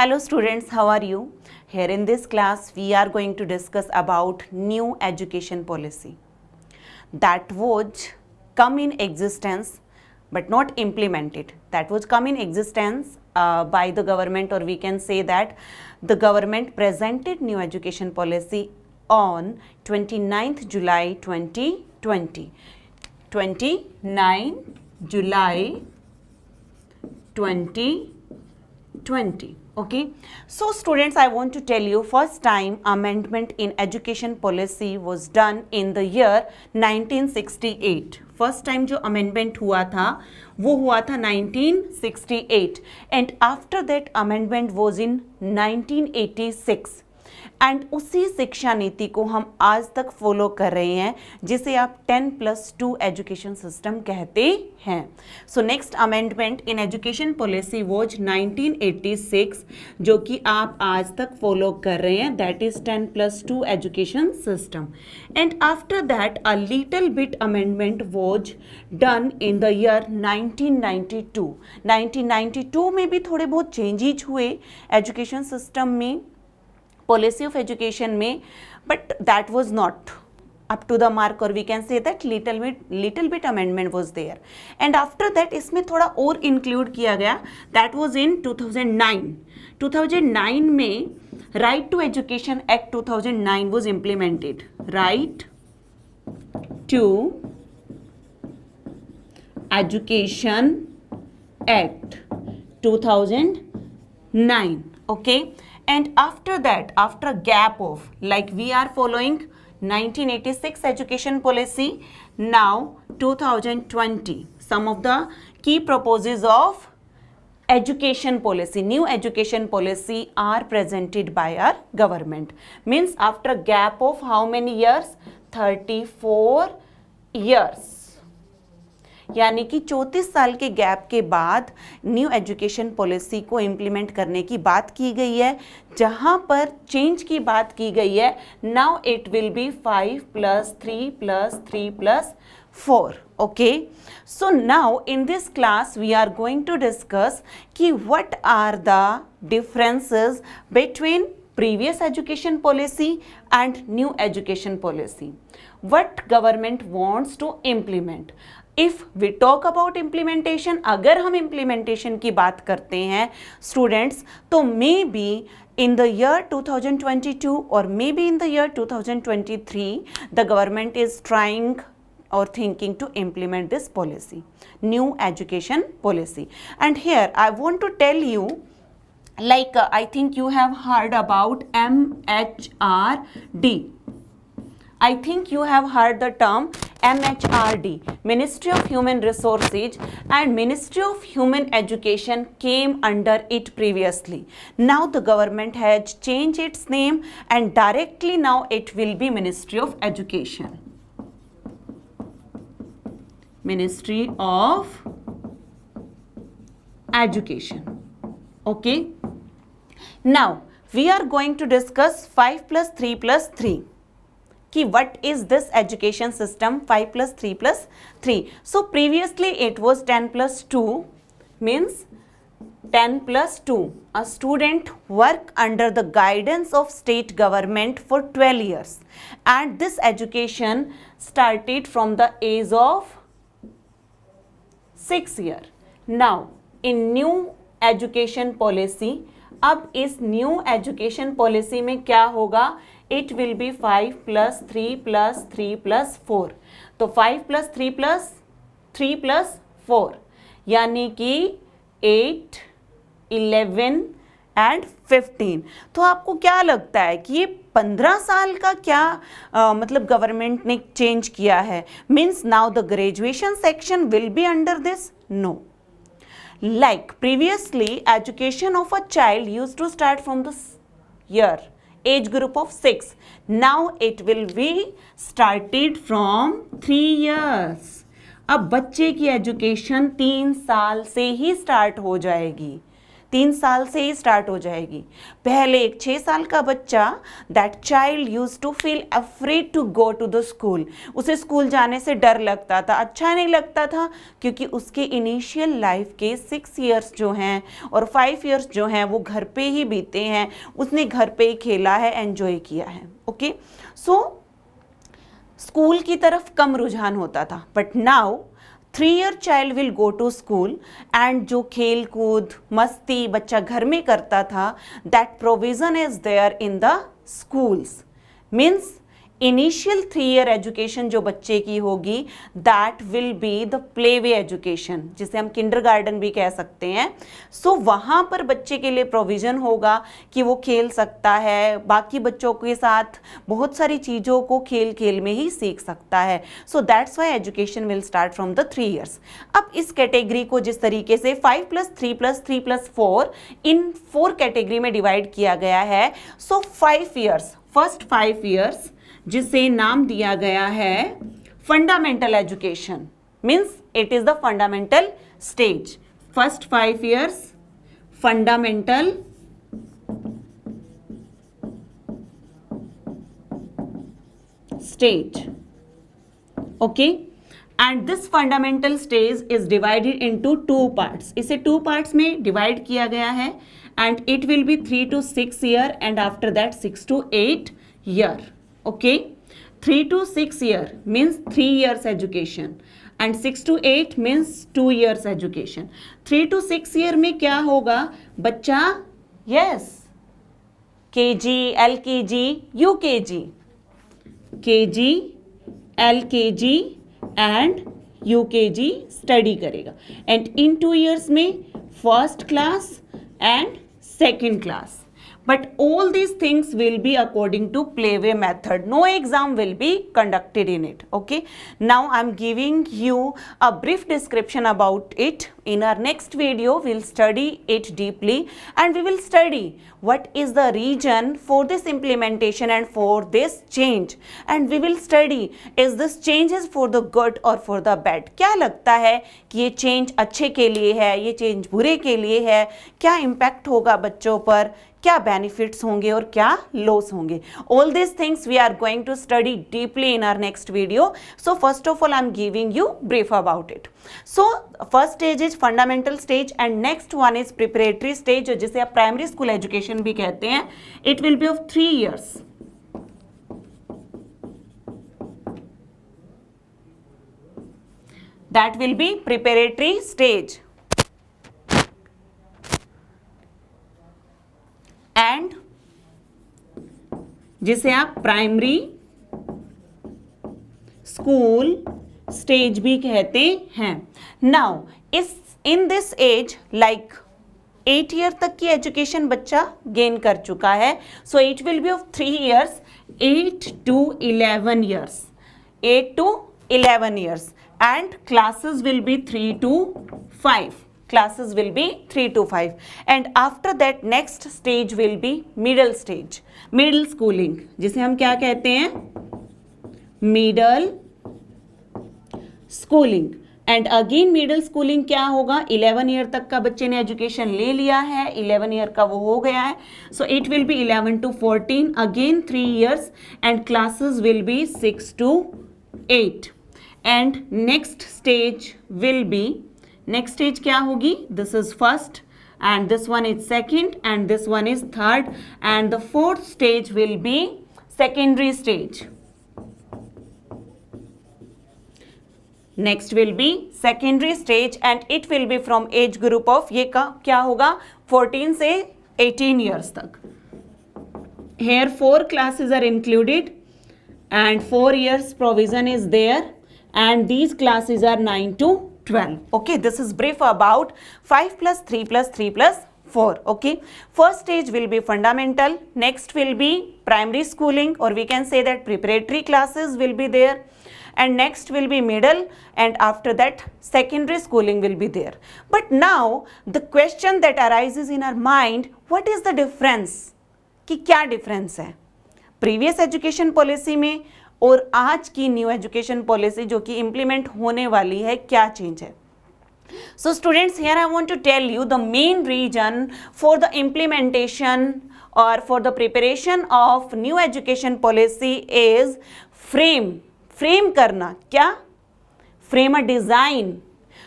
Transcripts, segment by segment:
Hello students, how are you? Here in this class, we are going to discuss about new education policy that was come in existence but not implemented. That was come in existence by the government, or we can say that the government presented new education policy on 29th July 2020. 29 July 2020. Okay, so students, I want to tell you, first time amendment in education policy was done in the year 1968. First time जो amendment हुआ था वो हुआ था 1968 and after that amendment was in 1986 and उसी शिक्षा नीति को हम आज तक फॉलो कर रहे हैं जिसे आप 10+2 एजुकेशन सिस्टम कहते हैं. So next amendment in education policy was 1986 जो कि आप आज तक फॉलो कर रहे हैं, that is 10+2 education system. And after that a little bit amendment was done in the year 1992. 1992 में भी थोड़े बहुत चेंजेज हुए एजुकेशन सिस्टम में, policy of education में, but that was not up to the mark, or we can say that little bit amendment was there. And after that इसमें थोड़ा और include किया गया, that was in 2009. 2009 में Right to Education Act 2009 was implemented. Right to Education Act 2009. Okay. And after that, after a gap of, like we are following 1986 education policy, now 2020, some of the key proposals of education policy, new education policy are presented by our government. Means after a gap of how many years? 34 years. यानी कि 34 साल के gap के बाद new education policy को implement करने की बात की गई है, जहां पर चेंज की बात की गई है. Now it will be 5+3+3+4. Okay, so now in this class we are going to discuss कि what are the differences between previous education policy and new education policy. What government wants to implement. If we talk about implementation, अगर हम implementation की बात करते हैं students, तो maybe in the year 2022 or maybe in the year 2023 the government is trying or thinking to implement this policy, new education policy. And here I want to tell you, like I think you have heard about MHRD. I think you have heard the term MHRD, Ministry of Human Resources, and Ministry of Human Education came under it previously. Now the government has changed its name and directly now it will be Ministry of Education. Ministry of Education. Okay. Now we are going to discuss 5+3+3. कि what is this education system 5+3+3. So previously it was 10+2, means 10+2. A student work under the guidance of state government for 12 years and this education started from the age of 6 years. Now in new education policy, अब इस new education policy में क्या होगा? It will be 5+3+3+4. तो 5+3+3+4 यानी कि 8, 11 and 15. तो आपको क्या लगता है कि ये 15 साल का क्या मतलब गवर्नमेंट ने चेंज किया है? Means now the graduation section will be under this? No. Like previously, education of a child used to start from the year, age group of 6. Now it will be started from 3 years. अब बच्चे की education 3 साल से ही start हो जाएगी. 3 साल से ही start हो जाएगी। पहले एक 6 साल का बच्चा, that child use to feel afraid to go to the school, उसे स्कूल जाने से डर लगता था, अच्छा नहीं लगता था, क्योंकि उसके इनिशियल लाइफ के 6 ईयर्स जो हैं और 5 ईयर्स जो हैं वो घर पे ही बीते हैं, उसने घर पे ही खेला है, एंजॉय किया है। ओके, सो स्कूल की तरफ कम रुझान होता था, but now 3-year child will go to school and जो खेल कूद मस्ती बच्चा घर में करता था, that provision is there in the schools. Means initial 3-year education जो बच्चे की होगी, that will be the play way education, जिसे हम किंडरगार्टन भी कह सकते हैं। सो वहाँ पर बच्चे के लिए प्रोविज़न होगा कि वो खेल सकता है, बाकी बच्चों के साथ बहुत सारी चीज़ों को खेल खेल में ही सीख सकता है। So that's why education will start from the 3 years। अब इस कैटेगरी को जिस तरीके से 5+3+3+4 इन 4 कैटेगरी में डिवाइड किया गया है, सो 5 years, फर्स्ट 5 years जिसे नाम दिया गया है fundamental education, means it is the fundamental stage. First 5 years fundamental stage, okay, and this fundamental stage is divided into 2 parts। इसे 2 parts में डिवाइड किया गया है and it will B 3 to 6 year and after that 6 to 8 year। Okay, 3 to 6 year means 3 years education and 6 to 8 means 2 years education। 3 to 6 year में क्या होगा बच्चा? yes, KG, LKG, UKG, KG, LKG and UKG study करेगा and in 2 years में first class and second class. But all these things will be according to playway method. No exam will be conducted in it. Okay. Now I'm giving you a brief description about it. In our next video, we'll study it deeply and we will study what is the reason for this implementation and for this change. And we will study, is this change is for the good or for the bad? क्या लगता है कि ये change अच्छे के लिए है, ये change बुरे के लिए है, क्या impact होगा बच्चों पर, क्या बेनिफिट्स होंगे और क्या लॉस होंगे? All this things we are going to study deeply in our next video. So first of all I am giving you brief about it. So first stage is fundamental stage and next one is preparatory stage, जिसे आप primary school education भी कहते हैं। It will be of 3 years। That will be preparatory stage and जिसे आप primary school stage भी कहते हैं। Now in this as like 8 year तक की एजुकेशन बच्चा गेन कर चुका है। So it will be of 3 years, 8 to 11 years, 8 to 11 years and classes will be 3 to 5. Classes will be 3 to 5 and after that next stage will be middle stage, middle schooling, जिसे हम क्या कहते हैं? middle schooling। And again middle schooling क्या होगा? 11 year तक का बच्चे ने एजुकेशन ले लिया है, 11 year का वो हो गया है। So it will B 11 to 14, again 3 years and classes will be 6 to 8 and next stage will be, next stage क्या होगी? This is first and this one is second and this one is third and the fourth stage will be secondary stage. Next will be secondary stage and it will B from age group of, ये का क्या होगा? 14 से 18 years तक। Here 4 classes are included and 4 years provision is there and these classes are 9 to 12. Okay, this is brief about 5+3+3+4. Okay, first stage will be fundamental, next will be primary schooling or we can say that preparatory classes will be there and next will be middle and after that secondary schooling will be there. But now the question that arises in our mind, what is the difference? कि क्या difference है previous education policy में और आज की new education policy जो कि implement होने वाली है, क्या चेंज है? So students, here I want to tell you the main reason for the implementation or for the preparation of new education policy is frame करना, क्या? Frame a design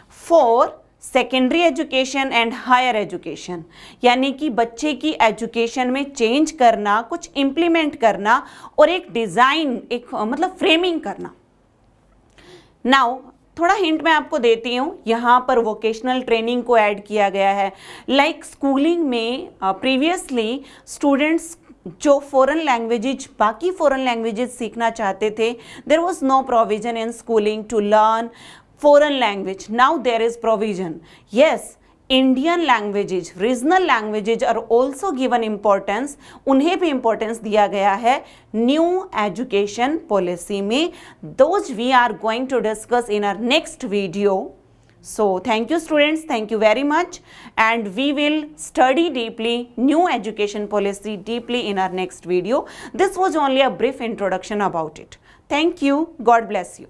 for secondary education and higher education, यानी कि बच्चे की education में change करना, कुछ implement करना और एक डिज़ाइन, एक मतलब फ्रेमिंग करना. नाउ थोड़ा हिंट मैं आपको देती हूँ, यहाँ पर वोकेशनल ट्रेनिंग को ऐड किया गया है. लाइक स्कूलिंग में प्रीवियसली स्टूडेंट्स जो फॉरेन लैंग्वेजेज, बाकी फॉरेन लैंग्वेजेज सीखना चाहते थे, there was no provision in schooling to learn foreign language. Now there is provision. Yes, Indian languages, regional languages are also given importance. उन्हें भी importance दिया गया है new education policy में. Those we are going to discuss in our next video. So thank you students, thank you very much, and we will study deeply new education policy deeply in our next video. This was only a brief introduction about it. Thank you. God bless you.